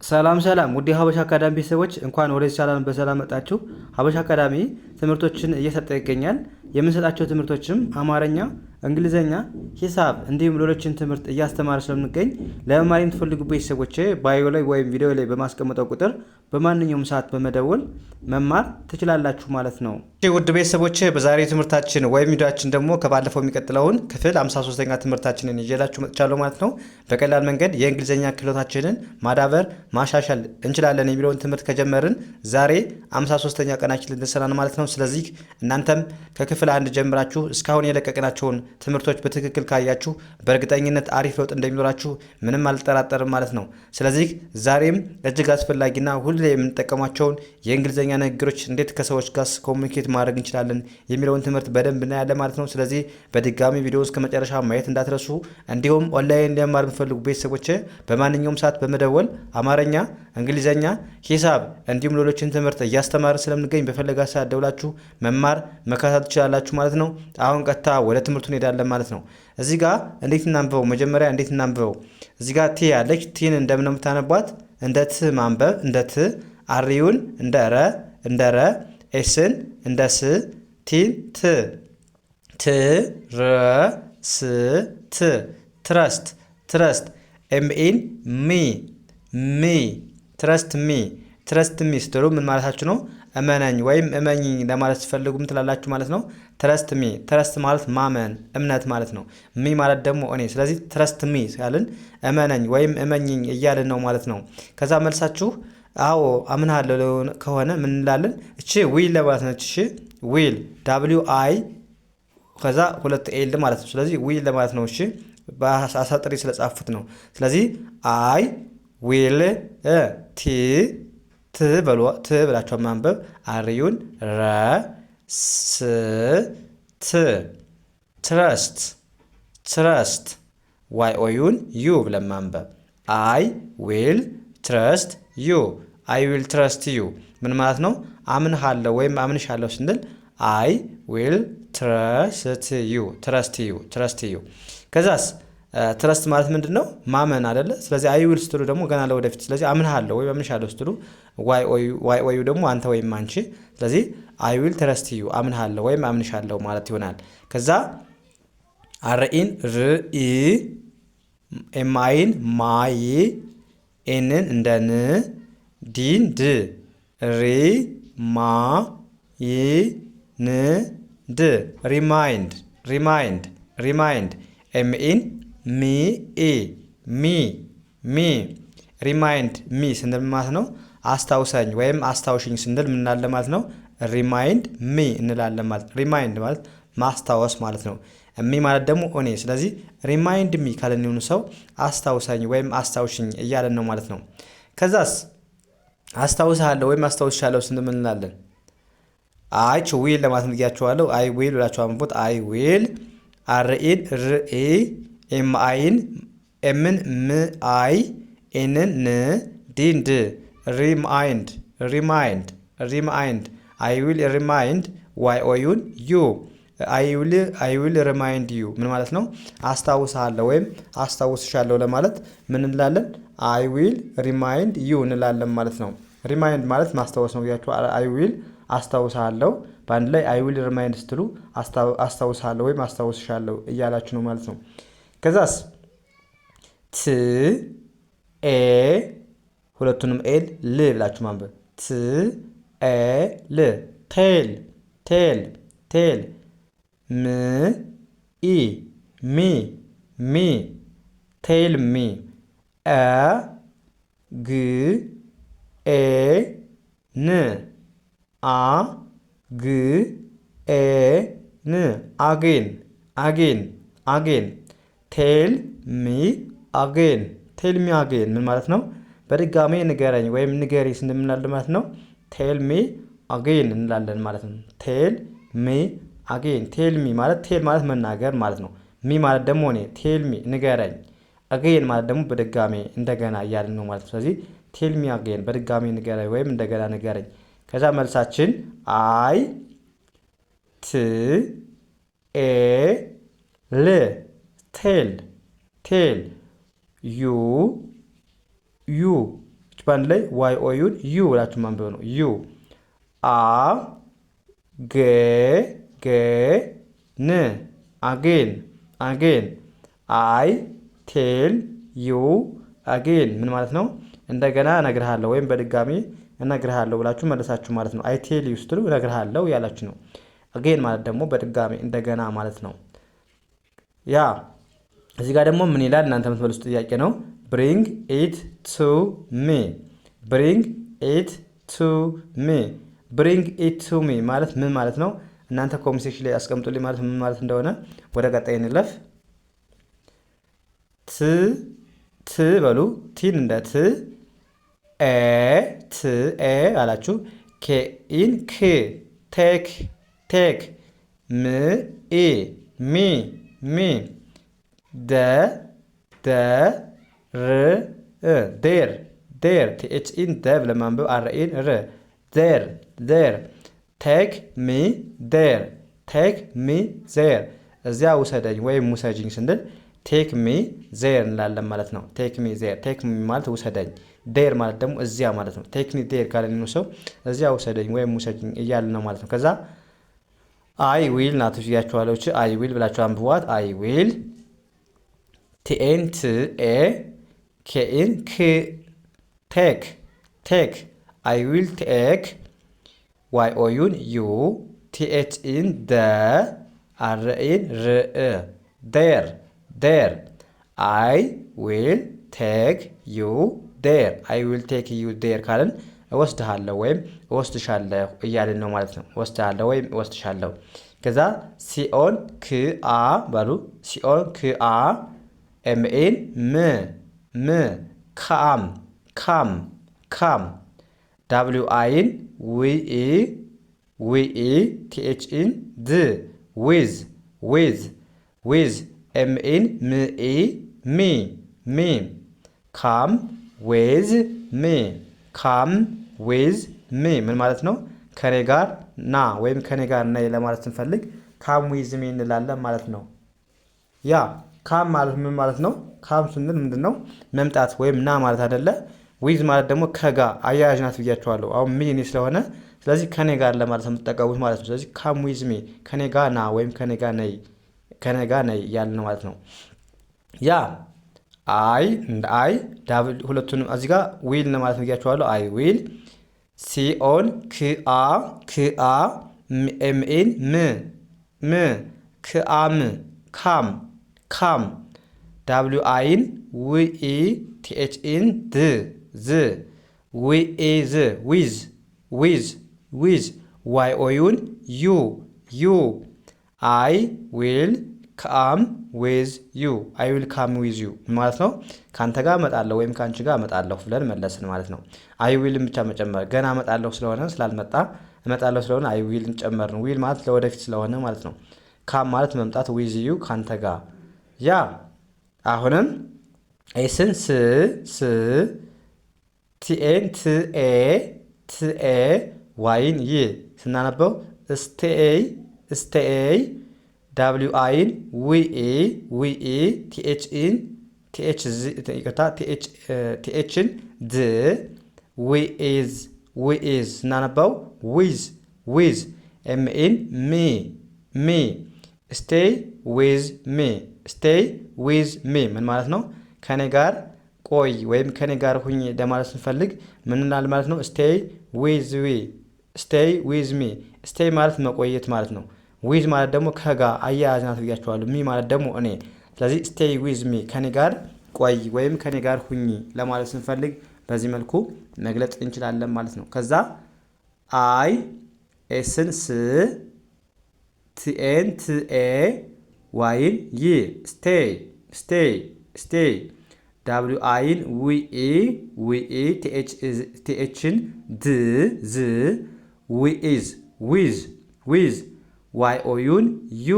ሰላም ሰላም ውድ ሀበሻ አካዳሚ ቤተሰቦች እንኳን ወደዚህ ቻናል በሰላም መጣችሁ። ሀበሻ አካዳሚ ትምህርቶችን እየሰጠ ይገኛል። የምንሰጣቸው ትምህርቶችም አማርኛ፣ እንግሊዘኛ፣ ሂሳብ እንዲሁም ሌሎችን ትምህርት እያስተማረ ስለምንገኝ ለመማር የምትፈልጉ ቤተሰቦች ባዮ ላይ ወይም ቪዲዮ ላይ በማስቀመጠው ቁጥር በማንኛውም ሰዓት በመደወል መማር ትችላላችሁ ማለት ነው። ውድ ቤተሰቦች በዛሬው ትምህርታችን ወይም ቪዲዮአችን ደግሞ ከባለፈው የሚቀጥለውን ክፍል 53ኛ ትምህርታችንን ይዤላችሁ መጥቻለሁ ማለት ነው። በቀላል መንገድ የእንግሊዘኛ ክህሎታችንን ማዳበር ማሻሻል እንችላለን የሚለውን ትምህርት ከጀመርን ዛሬ 53ኛ ቀናችን ልንሰራን ማለት ነው። ስለዚህ እናንተም ከክፍል 1 ጀምራችሁ እስካሁን የለቀቅናቸውን ትምህርቶች በትክክል ካያችሁ በእርግጠኝነት አሪፍ ለውጥ እንደሚኖራችሁ ምንም አልጠራጠርም ማለት ነው። ስለዚህ ዛሬም እጅግ አስፈላጊና ሁሌ የምንጠቀማቸውን የእንግሊዘኛ ንግግሮች እንዴት ከሰዎች ጋር ኮሙኒኬት ማድረግ እንችላለን የሚለውን ትምህርት በደንብ እናያለን ማለት ነው። ስለዚህ በድጋሚ ቪዲዮ እስከ መጨረሻ ማየት እንዳትረሱ። እንዲሁም ኦንላይን ለመማር የምትፈልጉ ቤተሰቦች በማንኛውም ሰዓት በመደወል አማርኛ፣ እንግሊዘኛ፣ ሂሳብ እንዲሁም ሌሎችን ትምህርት እያስተማርን ስለምንገኝ በፈለጋ ሰዓት ደውላችሁ መማር መከታተል ትችላላችሁ ማለት ነው። አሁን ቀጥታ ወደ ትምህርቱ እንሄዳለን ማለት ነው። እዚህ ጋር እንዴት እናንብበው? መጀመሪያ እንዴት እናንብበው? እዚህ ጋር ቲ ያለች ቲን እንደምን ነው የምታነቧት? እንደ ት ማንበብ እንደ ት፣ አሪውን እንደ ረ እንደ ረ፣ ኤስን እንደ ስ፣ ቲን ት፣ ት ረ ስ ት፣ ትረስት ትረስት፣ ኤምኢን ሚ ሚ፣ ትረስት ሚ ትረስት ሚ ስትሉ ምን ማለታችሁ ነው? እመነኝ ወይም እመኚኝ ለማለት ሲፈልጉ ምን ትላላችሁ ማለት ነው? ትረስት ሚ። ትረስት ማለት ማመን እምነት ማለት ነው። ሚ ማለት ደግሞ እኔ። ስለዚህ ትረስት ሚ ያልን እመነኝ ወይም እመኚኝ እያልን ነው ማለት ነው። ከዛ መልሳችሁ አዎ አምናለሁ ከሆነ ምን እንላለን? እቺ ዊል ለማለት ነው። እቺ ዊል ደብሊው አይ ከዛ ሁለት ኤል ማለት ነው። ስለዚህ ዊል ለማለት ነው። እሺ በአሳጥሪ ስለጻፉት ነው። ስለዚህ አይ ዊል ቲ ት ብላችሁ ማንበብ፣ አሪዩን ረ ስ ት፣ ትረስት ትረስት፣ ዋይ ኦዩን ዩ ብለን ማንበብ፣ አይ ዊል ትረስት ዩ አይ ዊል ትረስት ዩ ምን ማለት ነው? አምንሃለሁ ወይም አምንሻለሁ ስንል አይ ዊል ትረስት ዩ ትረስት ዩ ትረስት ዩ። ከዛስ ትረስት ማለት ምንድን ነው? ማመን አይደለ? ስለዚህ አይ ዊል ስትሉ ደግሞ ገና ለወደፊት። ስለዚህ አምንሃለሁ ወይም አምንሻለሁ ስትሉ ዋይ ኦዩ ደግሞ አንተ ወይም አንቺ። ስለዚህ አይ ዊል ትረስት ዩ አምንሃለሁ ወይም አምንሻለሁ ማለት ይሆናል። ከዛ አርኢን ርኢ፣ ኤምአይን ማይ፣ ኤንን እንደ ን፣ ዲን ድ፣ ሪ ማ ይ ን ድ፣ ሪማይንድ ሪማይንድ ሪማይንድ፣ ኤምኢን ሚ ኢ ሚ ሚ፣ ሪማይንድ ሚ ስንል ማለት ነው አስታውሰኝ ወይም አስታውሽኝ ስንል ምን እንላለን ማለት ነው? ሪማይንድ ሚ እንላለን ማለት። ሪማይንድ ማለት ማስታወስ ማለት ነው። ሚ ማለት ደግሞ እኔ። ስለዚህ ሪማይንድ ሚ ካለን የሆኑ ሰው አስታውሰኝ ወይም አስታውሽኝ እያለን ነው ማለት ነው። ከዛስ አስታውሳለሁ ወይም አስታውሻለሁ ስንል ምን እንላለን? አይ ዊል ለማለት ብያችኋለሁ። አይ ዊል ብላችሁ አንብቡት። አይ ዊል፣ አርኢን ርኢ፣ ኤምአይን ኤምን ም አይ፣ ኤንን ን፣ ዲን ድ፣ ሪማይንድ ሪማይንድ ሪማይንድ፣ አይ ዊል ሪማይንድ ዋይ ኦዩን ዩ አይ ዊል ሪማይንድ ዩ ምን ማለት ነው? አስታውሳለሁ ወይም አስታውስሻለሁ ለማለት ምን እንላለን? አይ ዊል ሪማይንድ ዩ እንላለን ማለት ነው። ሪማይንድ ማለት ማስታወስ ነው ብያችሁ። አይ ዊል አስታውሳለሁ፣ በአንድ ላይ አይ ዊል ሪማይንድ ስትሉ አስታውሳለሁ ወይም አስታውስሻለሁ እያላችሁ ነው ማለት ነው። ከዛስ ት ኤ ሁለቱንም ኤል ል ብላችሁ ማንበብ፣ ት ኤ ል፣ ቴል ቴል ቴል፣ ም ኢ ሚ ሚ፣ ቴል ሚ፣ አ ግ ኤ ን፣ አ ግ ኤ ን፣ አጌን አጌን አጌን፣ ቴል ሚ አጌን ቴል ሚ አጌን ምን ማለት ነው? በድጋሜ ንገረኝ ወይም ንገሪ ስንል ማለት ነው። ቴል ሚ አጌን እንላለን ማለት ነው። ቴል ሚ አጌን። ቴል ሚ ማለት ቴል ማለት መናገር ማለት ነው። ሚ ማለት ደግሞ እኔ። ቴል ሚ ንገረኝ። አጌን ማለት ደግሞ በድጋሜ እንደገና እያልን ነው ማለት ነው። ስለዚህ ቴል ሚ አጌን በድጋሜ ንገረኝ ወይም እንደገና ንገረኝ። ከዛ መልሳችን አይ ት ኤ ል ቴል ቴል፣ ዩ በአንድ ላይ ዋይ ኦ ዩን ዩ ብላችሁ ማንበብ ነው። ዩ አ ጌ ጌ ን አጌን አጌን አይ ቴል ዩ አጌን ምን ማለት ነው? እንደገና እነግርሃለሁ ወይም በድጋሚ እነግርሃለሁ ብላችሁ መለሳችሁ ማለት ነው። አይ ቴል ዩ ስትሉ እነግርሃለሁ ያላችሁ ነው። አጌን ማለት ደግሞ በድጋሚ እንደገና ማለት ነው። ያ እዚህ ጋር ደግሞ ምን ይላል? እናንተ የምትመልሱት ጥያቄ ነው። ብሪንግ ኢት ቱ ሚ ብሪንግ ኢት ቱ ሚ ብሪንግ ኢት ቱ ሚ ማለት ምን ማለት ነው? እናንተ ኮሜንት ሴክሽን ላይ አስቀምጡልኝ ማለት ምን ማለት እንደሆነ። ወደ ቀጣይ እንለፍ። ት በሉ ቲን እንደ ት ኤ አላችሁ። ኬኢን ክ ቴክ ቴክ ም ኢ ሚ ደ ር ዴር ቲኤችኢን ደ ብለን ማንበብ አርኢን ር ዴር ቴክ ሚ ዴር ቴክ ሚ ዜር እዚያ ውሰደኝ ወይም ውሰጅኝ ስንል ቴክ ሚ ዜር እንላለን ማለት ነው። ቴክ ሚ ዜር ቴክ ሚ ማለት ውሰደኝ፣ ዴር ማለት ደግሞ እዚያ ማለት ነው። ቴክ ሚ ዴር ካለን ሰው እዚያ ውሰደኝ ወይም ውሰጅኝ እያልን ነው ማለት ነው። ከዛ አይ ዊል ናት ያችኋለሁ። አይ ዊል ብላችሁ አንብቧት። አይ ዊል ቲኤን ት ኤ ኬኢን ክ ቴክ ቴክ አይ ዊል ቴክ ዋይ ኦ ዩን ዩ ቲኤችኢን ደ አርኢን ርእ ዴር አይ ዊል ቴክ ዩ ዴር አይ ዊል ቴክ ዩ ዴር ካልን እወስድሃለሁ ወይም እወስድሻለሁ እያልን ነው ማለት ነው። እወስድሃለሁ ወይም እወስድሻለሁ። ከዛ ሲኦን ክአ ባሉ ሲኦን ክአ ኤምኤን ም ካም ዳብሊው አይን ዊኢ ቲኤችኢን ድ ዊዝ ኤምኤን ሚ ካም ዌዝ ሚ ምን ማለት ነው? ከኔ ጋር ና ወይም ከኔ ጋር ነይ ለማለት ስንፈልግ ካም ዊዝ ሚ እንላለን ማለት ነው። ያ ካም ማለት ምን ማለት ነው? ካም ስንል ምንድን ነው? መምጣት ወይም ና ማለት አይደለ? ዊዝ ማለት ደግሞ ከጋ አያያዥ ናት ብያቸዋለሁ። አሁን ሚ እኔ ስለሆነ ስለዚህ ከኔ ጋር ለማለት የምትጠቀሙት ማለት ነው። ስለዚህ ካም ዊዝ ሚ ከኔ ጋር ና ወይም ከኔ ጋር ነይ እያልን ማለት ነው። ያ አይ እንደ አይ ዳብል ሁለቱንም እዚህ ጋር ዊል ነው ማለት ብያቸዋለሁ። አይ ዊል ሲኦን ክአ ኤምኤን ም ክአም ካም ዳብሊው አይን ዊኢ ቲኤችኢን ዝ ዊኢዝ ዊዝ ዋይ ኦዩን ዩ አይ ዊል ካም ዊዝ ዩ አይ ዊል ካም ዊዝ ዩ ማለት ነው። ከአንተ ጋር እመጣለሁ ወይም ከአንቺ ጋር እመጣለሁ ብለን መለስን ማለት ነው። አይ ዊልን ብቻ መጨመር ገና እመጣለሁ ስለሆነ ስላልመጣ እመጣለሁ ስለሆነ አይ ዊልን ጨመርን። ዊል ማለት ለወደፊት ስለሆነ ማለት ነው። ካም ማለት መምጣት፣ ዊዝ ዩ ከአንተ ጋር። ያ አሁንም ኤስን ስ ቲኤን ትኤ ዋይን ይ ስናነበው ስቴይ ዳብሊው አይን ዊኢ ቲኤችን ድ ዊኢዝ ስናነበው ዊዝ ኤምኤን ሚ ስቴይ ዊዝ ሚ ምን ማለት ነው? ከኔ ጋር ቆይ ወይም ከኔ ጋር ሁኝ ለማለት ስንፈልግ ምን እንላለን ማለት ነው? ስቴይ ዊዝ ሚ ስቴይ ማለት መቆየት ማለት ነው። ዊዝ ማለት ደግሞ ከጋ አያያዝ ናት ብያቸዋለሁ። ሚ ማለት ደግሞ እኔ። ስለዚህ ስቴይ ዊዝ ሚ ከኔ ጋር ቆይ ወይም ከኔ ጋር ሁኝ ለማለት ስንፈልግ በዚህ መልኩ መግለጽ እንችላለን ማለት ነው። ከዛ አይ ኤስን ስ ቲኤን ትኤ ዋይን ይ ስቴይ ዳብሊው አይን ዊኢ ቲኤችን ድ ዝ ዊዝ ዋይ ኦዩን ዩ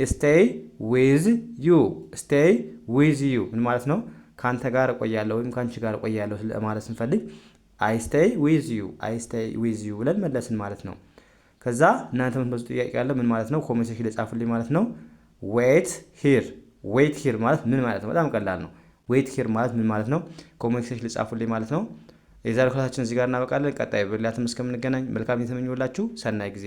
ስቴይ ዊዝ ዩ ምን ማለት ነው? ከአንተ ጋር እቆያለሁ ወይም ከአንቺ ጋር እቆያለሁ ማለት ስንፈልግ አይ ስቴይ ዊዝ ዩ ብለን መለስን ማለት ነው። ከዛ እናንተ የምትመልሱ ጥያቄ ያለ ምን ማለት ነው? ኮሜንት ሴክሽን ላይ ጻፉልኝ ማለት ነው። ዌት ሂር ማለት ምን ማለት ነው? በጣም ቀላል ነው። ዌይት ሂር ማለት ምን ማለት ነው? ኮሜንት ሴክሽን ልጻፉልኝ ማለት ነው። የዛሬው ክላሳችን እዚህ ጋር እናበቃለን። ቀጣይ በሌላ ትምህርት እስከምንገናኝ መልካም የተመኘሁላችሁ ሰናይ ጊዜ